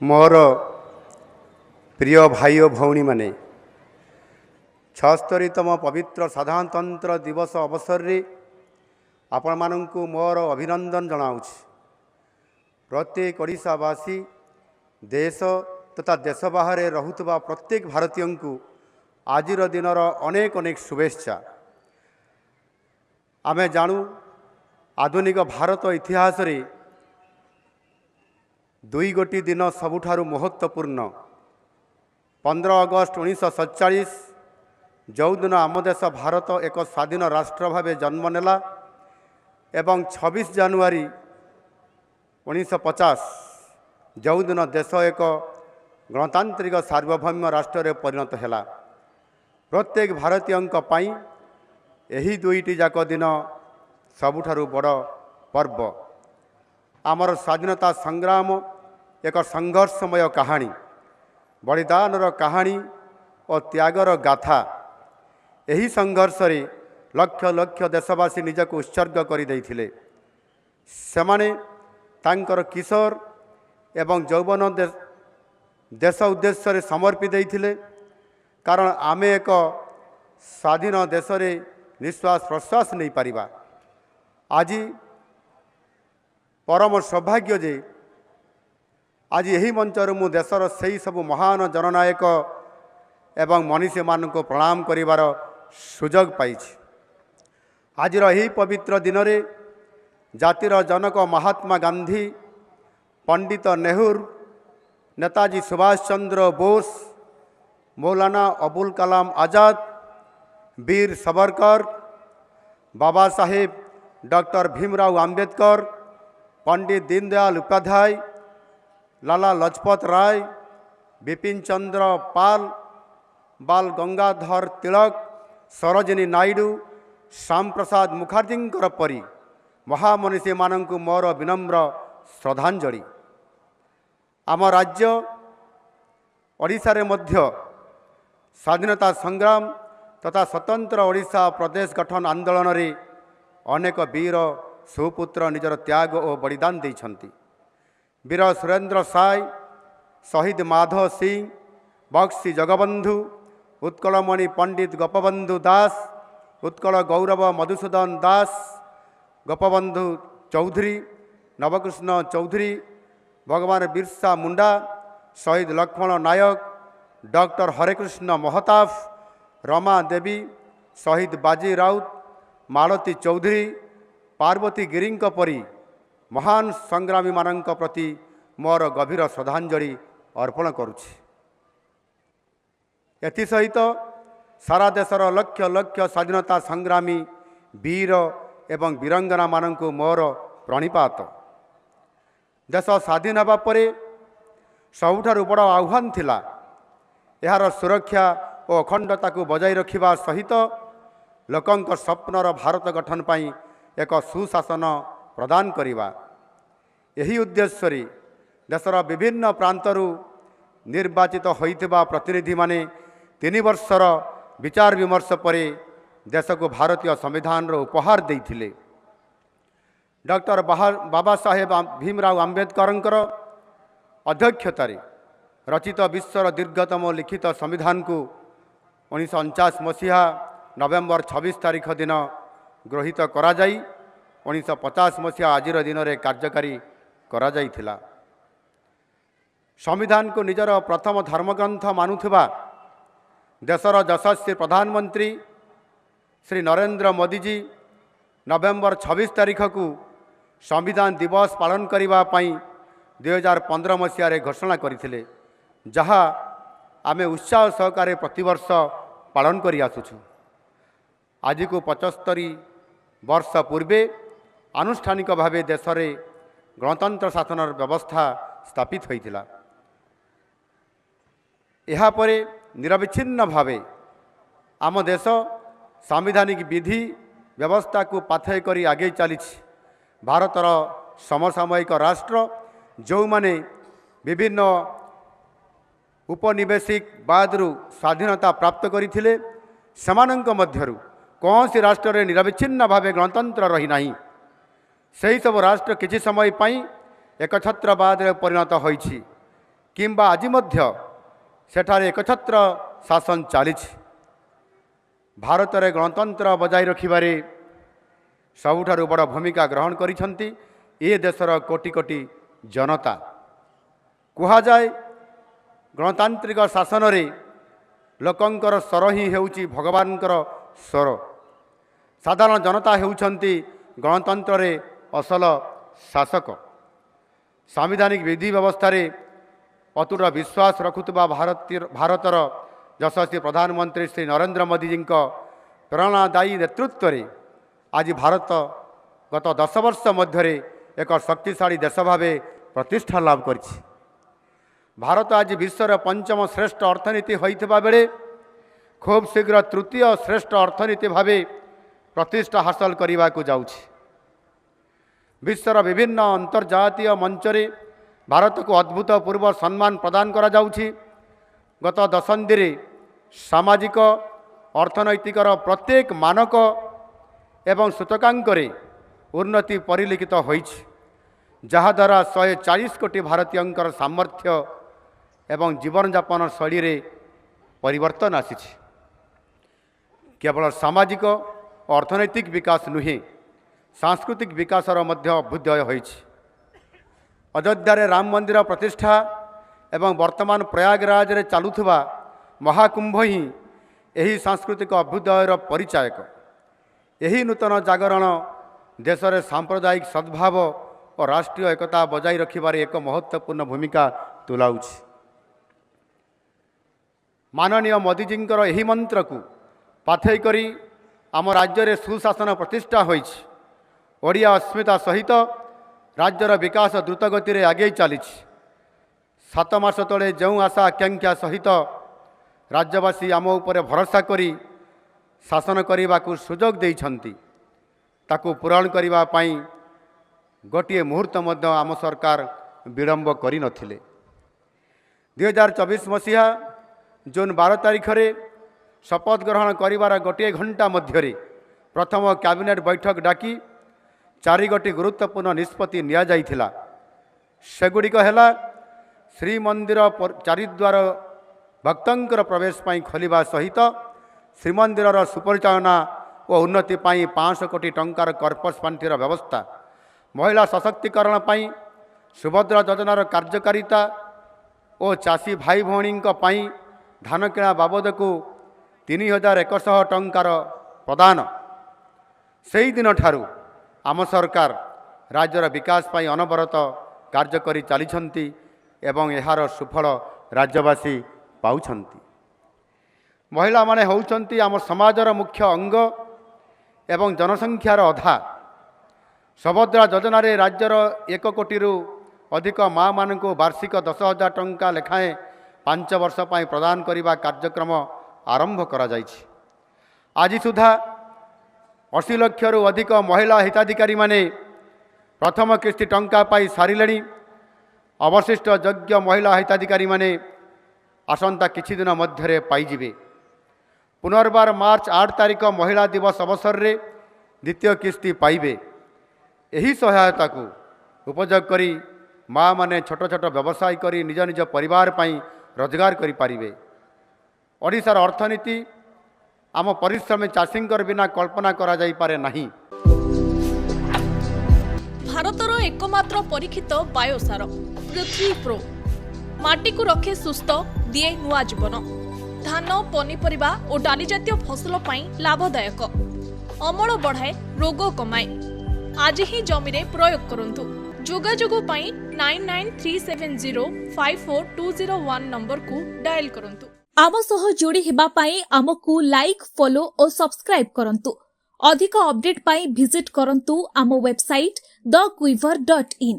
मोर प्रिय भाई और भौणी माने 76तम पवित्र साधारणतंत्र दिवस अवसर रे आपण मानंकु मोर अभिनंदन जनाऊँ। प्रत्येक ओडिशावासी देश तथा देश बाहर रहुतबा प्रत्येक भारतीय को आजिर दिनर अनेक अनेक शुभेच्छा। आमे जानू आधुनिक भारत इतिहास रे दुई गोटी दिन सबुठारु महत्वपूर्ण 15 अगस्त 1947 जो दिन आम देश भारत एक स्वाधीन राष्ट्र भाव जन्म नेला एवं 26 जानुआरी 1950 जो दिन देश एक गणतांत्रिक सार्वभौम राष्ट्र रे परिणत हैला। प्रत्येक भारतीय यही दुईटी जाक दिन सबुठारु बड़ पर्व। आमर स्वाधीनता संग्राम एक संघर्षमय कहानी, बलिदानर कहानी और त्यागर गाथा। यही संघर्ष रे लक्ष लक्ष देशवासी निजक उत्सर्ग कर देइथिले। सेमाने तांकर किशोर एवं यौवन देश उद्देश्य रे समर्पित देइथिले, कारण आमे एक स्वाधीन देश रे निश्वास प्रश्वास नहीं पारिबा। आज परम सौभाग्य जे आज यही मंचर मु देशर सही सब महान जननायक एवं मनीषी मान को प्रणाम करिवार सुजोग पाइछि। आज यही पवित्र दिन रे जातिर जनक महात्मा गांधी, पंडित नेहरू, नेताजी सुभाष चंद्र बोस, मौलाना अबुल कलाम आजाद, वीर सावरकर, बाबा साहेब डॉक्टर भीमराव आंबेडकर, पंडित दीनदयाल उपाध्याय, लाला लजपत राय, बिपिन चंद्र पाल, बाल गंगाधर तिलक, सरोजिनी नायडू, श्याम प्रसाद मुखर्जी परी महामनीषी मानक मोर विनम्र श्रद्धांजलि। आम राज्य ओडिशा रे मध्य स्वाधीनता संग्राम तथा स्वतंत्र ओडिशा प्रदेश गठन आंदोलन रे अनेक वीर सुपुत्र निजर त्याग और बलिदान देइछन्ति। वीर सुरेंद्र साय, शहीद माधव सिंह, बक्सी जगबंधु, उत्कलमणि पंडित गोपबंधु दास, उत्कल गौरव मधुसूदन दास, गोपबंधु चौधरी, नवकृष्ण चौधरी, भगवान बिरसा मुंडा, शहीद लक्ष्मण नायक, डॉक्टर हरेकृष्ण महताब, रमा देवी, शहीद बाजी राउत, मालती चौधरी, पार्वती गिरी परी महान संग्रामी मानक प्रति मोर गभीर श्रद्धांजलि अर्पण करुछि। एसहित सारा देशर लक्ष लक्ष स्वाधीनता संग्रामी वीर एवं वीरंगना मानक मोर प्रणिपात। देश स्वाधीन होगा पर सबुठारु बड़ आह्वान थिला यार सुरक्षा और अखंडता को बजाय रखिबा सहित लोकंक स्वप्नर भारत गठन पाई एक सुशासन प्रदान करिबा। यही उद्देश्य रे देशर विभिन्न प्रांतरू निर्वाचित होइतिबा प्रतिनिधि माने 3 वर्षर विचार विमर्श पर देश को भारतीय संविधान रो उपहार देइथिले। डॉक्टर बाबा साहेब भीमराव आंबेडकर अध्यक्षतार रचित विश्वर दीर्घतम लिखित संविधान को 1949 मसीहा नवेम्बर 26 तारीख दिन गृहीत करा जाई 1950 मसीहा आज दिन में कार्यकारी करा जाइथिला। संविधान को निजर प्रथम धर्मग्रंथ मानुथिबा देशर यशस्वी प्रधानमंत्री श्री नरेंद्र मोदी जी नवेम्बर 26 तारीख को संविधान दिवस पालन करिबा पई 2015 मसीह घोषणा करथिले, जहा आमे उत्साह सहकारे प्रतिवर्ष पालन करि आसुछु। आज को 75 वर्ष पूर्वे आनुष्ठानिक भावे देश में गणतंत्र शासन व्यवस्था स्थापित होइथिला। एहा परे निरविच्छिन्न भावे आम देश सांविधानिक विधि व्यवस्था को पाथेय करी आगे चली। भारतर समसामयिक राष्ट्र जो माने विभिन्न उपनिवेशिक बादरू स्वाधीनता प्राप्त करथिले सेमानंक मध्यरु कौन सी राष्ट्र रे निरविच्छिन्न भावे गणतंत्र रही नहीं। सही सब राष्ट्र किसी समय पाई एकछत्रवाद परिणत होइछि। କିମ୍ବା ଆଜି ମଧ୍ୟ ସେଠାରେ ଏକଛତ୍ର ଶାସନ ଚାଲିଛି। ଭାରତରେ ଗଣତନ୍ତ୍ର ବଜାୟ ରଖିବାରେ ସବୁଠାରୁ ବଡ଼ ଭୂମିକା ଗ୍ରହଣ କରିଛନ୍ତି ଏ ଦେଶର କୋଟି କୋଟି ଜନତା। କୁହାଯାଏ ଗଣତାନ୍ତ୍ରିକ ଶାସନରେ ଲୋକଙ୍କର ସ୍ୱର ହିଁ ହେଉଛି ଭଗବାନଙ୍କର ସ୍ୱର। ସାଧାରଣ ଜନତା ହେଉଛନ୍ତି ଗଣତନ୍ତ୍ରରେ ଅସଲ ଶାସକ। ସାମ୍ବିଧାନିକ ବିଧି ବ୍ୟବସ୍ଥାରେ ଅତୁଟ ବିଶ୍ୱାସ ରଖୁଥିବା ଭାରତର ଯଶସ୍ୱୀ ପ୍ରଧାନମନ୍ତ୍ରୀ ଶ୍ରୀ ନରେନ୍ଦ୍ର ମୋଦିଜୀଙ୍କ ପ୍ରେରଣାଦାୟୀ ନେତୃତ୍ୱରେ ଆଜି ଭାରତ ଗତ 10 ବର୍ଷ ମଧ୍ୟରେ ଏକ ଶକ୍ତିଶାଳୀ ଦେଶ ଭାବେ ପ୍ରତିଷ୍ଠା ଲାଭ କରିଛି। ଭାରତ ଆଜି ବିଶ୍ୱର ପଞ୍ଚମ ଶ୍ରେଷ୍ଠ ଅର୍ଥନୀତି ହୋଇଥିବା ବେଳେ ଖୁବ୍ ଶୀଘ୍ର ତୃତୀୟ ଶ୍ରେଷ୍ଠ ଅର୍ଥନୀତି ଭାବେ ପ୍ରତିଷ୍ଠା ହାସଲ କରିବାକୁ ଯାଉଛି। ବିଶ୍ୱର ବିଭିନ୍ନ ଅନ୍ତର୍ଜାତୀୟ ମଞ୍ଚରେ ଭାରତକୁ ଅଦ୍ଭୁତପୂର୍ବ ସମ୍ମାନ ପ୍ରଦାନ କରାଯାଉଛି। ଗତ ଦଶନ୍ଧିରେ ସାମାଜିକ ଅର୍ଥନୈତିକର ପ୍ରତ୍ୟେକ ମାନକ ଏବଂ ସୂଚକାଙ୍କରେ ଉନ୍ନତି ପରିଲକ୍ଷିତ ହୋଇଛି, ଯାହାଦ୍ୱାରା 140 କୋଟି ଭାରତୀୟଙ୍କର ସାମର୍ଥ୍ୟ ଏବଂ ଜୀବନଯାପନ ଶୈଳୀରେ ପରିବର୍ତ୍ତନ ଆସିଛି। କେବଳ ସାମାଜିକ ଓ ଅର୍ଥନୈତିକ ବିକାଶ ନୁହେଁ, ସାଂସ୍କୃତିକ ବିକାଶର ମଧ୍ୟ ଅଭ୍ୟୁଦୟ ହୋଇଛି। ଅଯୋଧ୍ୟାରେ ରାମ ମନ୍ଦିର ପ୍ରତିଷ୍ଠା ଏବଂ ବର୍ତ୍ତମାନ ପ୍ରୟାଗରାଜରେ ଚାଲୁଥିବା ମହାକୁମ୍ଭ ହିଁ ଏହି ସାଂସ୍କୃତିକ ଅଭ୍ୟୁଦୟର ପରିଚାୟକ। ଏହି ନୂତନ ଜାଗରଣ ଦେଶରେ ସାମ୍ପ୍ରଦାୟିକ ସଦ୍ଭାବ ଓ ରାଷ୍ଟ୍ରୀୟ ଏକତା ବଜାୟ ରଖିବାରେ ଏକ ମହତ୍ତ୍ୱପୂର୍ଣ୍ଣ ଭୂମିକା ତୁଲାଉଛି। ମାନନୀୟ ମୋଦିଜୀଙ୍କର ଏହି ମନ୍ତ୍ରକୁ ପାଥେୟ କରି ଆମ ରାଜ୍ୟରେ ସୁଶାସନ ପ୍ରତିଷ୍ଠା ହୋଇଛି। ଓଡ଼ିଆ ଅସ୍ମିତା ସହିତ ରାଜ୍ୟର ବିକାଶ ଦ୍ରୁତଗତିରେ ଆଗେଇ ଚାଲିଛି। 7 ମାସ ତଳେ ଯେଉଁ ଆଶା ଆକାଂକ୍ଷା ସହିତ ରାଜ୍ୟବାସୀ ଆମ ଉପରେ ଭରସା କରି ଶାସନ କରିବାକୁ ସୁଯୋଗ ଦେଇଛନ୍ତି, ତାକୁ ପୂରଣ କରିବା ପାଇଁ ଗୋଟିଏ ମୁହୂର୍ତ୍ତ ମଧ୍ୟ ଆମ ସରକାର ବିଳମ୍ବ କରିନଥିଲେ। 2024 ମସିହା ଜୁନ୍ 12 ତାରିଖରେ ଶପଥ ଗ୍ରହଣ କରିବାର ଗୋଟିଏ ଘଣ୍ଟା ମଧ୍ୟରେ ପ୍ରଥମ କ୍ୟାବିନେଟ୍ ବୈଠକ ଡାକି 4 ଗୋଟି ଗୁରୁତ୍ୱପୂର୍ଣ୍ଣ ନିଷ୍ପତ୍ତି ନିଆଯାଇଥିଲା। ସେଗୁଡ଼ିକ ହେଲା ଶ୍ରୀମନ୍ଦିର ଚାରିଦ୍ୱାର ଭକ୍ତଙ୍କର ପ୍ରବେଶ ପାଇଁ ଖୋଲିବା ସହିତ ଶ୍ରୀମନ୍ଦିରର ସୁପରିଚାଳନା ଓ ଉନ୍ନତି ପାଇଁ 500 କୋଟି ଟଙ୍କାର କର୍ପସ୍ ପାଣ୍ଠିର ବ୍ୟବସ୍ଥା, ମହିଳା ସଶକ୍ତିକରଣ ପାଇଁ ସୁଭଦ୍ରା ଯୋଜନାର କାର୍ଯ୍ୟକାରିତା ଓ ଚାଷୀ ଭାଇ ଭଉଣୀଙ୍କ ପାଇଁ ଧାନ କିଣା ବାବଦକୁ 3100 ଟଙ୍କାର ପ୍ରଦାନ। ସେହିଦିନଠାରୁ ଆମ ସରକାର ରାଜ୍ୟର ବିକାଶ ପାଇଁ ଅନବରତ କାର୍ଯ୍ୟ କରି ଚାଲିଛନ୍ତି ଏବଂ ଏହାର ସୁଫଳ ରାଜ୍ୟବାସୀ ପାଉଛନ୍ତି। ମହିଳାମାନେ ହେଉଛନ୍ତି ଆମ ସମାଜର ମୁଖ୍ୟ ଅଙ୍ଗ ଏବଂ ଜନସଂଖ୍ୟାର ଅଧା। ସୁଭଦ୍ରା ଯୋଜନାରେ ରାଜ୍ୟର 1 କୋଟିରୁ ଅଧିକ ମା'ମାନଙ୍କୁ ବାର୍ଷିକ 10,000 ଟଙ୍କା ଲେଖାଏଁ 5 ବର୍ଷ ପାଇଁ ପ୍ରଦାନ କରିବା କାର୍ଯ୍ୟକ୍ରମ ଆରମ୍ଭ କରାଯାଇଛି। ଆଜି ସୁଦ୍ଧା 80 ଲକ୍ଷରୁ ଅଧିକ ମହିଳା ହିତାଧିକାରୀମାନେ ପ୍ରଥମ କିସ୍ତି ଟଙ୍କା ପାଇ ସାରିଲେଣି। ଅବଶିଷ୍ଟ ଯୋଗ୍ୟ ମହିଳା ହିତାଧିକାରୀମାନେ ଆସନ୍ତା କିଛି ଦିନ ମଧ୍ୟରେ ପାଇଯିବେ। ପୁନର୍ବାର ମାର୍ଚ୍ଚ 8 ତାରିଖ ମହିଳା ଦିବସ ଅବସରରେ ଦ୍ୱିତୀୟ କିସ୍ତି ପାଇବେ। ଏହି ସହାୟତାକୁ ଉପଯୋଗ କରି ମା'ମାନେ ଛୋଟ ଛୋଟ ବ୍ୟବସାୟ କରି ନିଜ ନିଜ ପରିବାର ପାଇଁ ରୋଜଗାର କରିପାରିବେ। ଓଡ଼ିଶାର ଅର୍ଥନୀତି ଆମ ପରିଶ୍ରମୀ ଚାଷୀଙ୍କର ବିନା କଳ୍ପନା କରାଯାଇପାରେ ନାହିଁ। ଭାରତର ଏକମାତ୍ର ପରୀକ୍ଷିତ ବାୟୋସାର ପୃଥ୍ୱୀ ପ୍ରୋ ମାଟିକୁ ରଖେ ସୁସ୍ଥ, ଦିଏ ନୂଆ ଜୀବନ। ଧାନ, ପନିପରିବା ଓ ଡାଲି ଜାତୀୟ ଫସଲ ପାଇଁ ଲାଭଦାୟକ, ଅମଳ ବଢ଼ାଏ, ରୋଗ କମାଏ। ଆଜି ହିଁ ଜମିରେ ପ୍ରୟୋଗ କରନ୍ତୁ। ଯୋଗାଯୋଗ ପାଇଁ 9937054201 ନମ୍ବରକୁ ଡାଏଲ୍ କରନ୍ତୁ। ଆମ ସହ ଯୋଡ଼ି ହେବା ପାଇଁ ଆମକୁ ଲାଇକ୍, ଫଲୋ ଓ ସବସ୍କ୍ରାଇବ୍ କରନ୍ତୁ। ଅଧିକ ଅପଡେଟ୍ ପାଇଁ ଭିଜିଟ୍ କରନ୍ତୁ ଆମ ୱେବସାଇଟ୍ thequiver.in।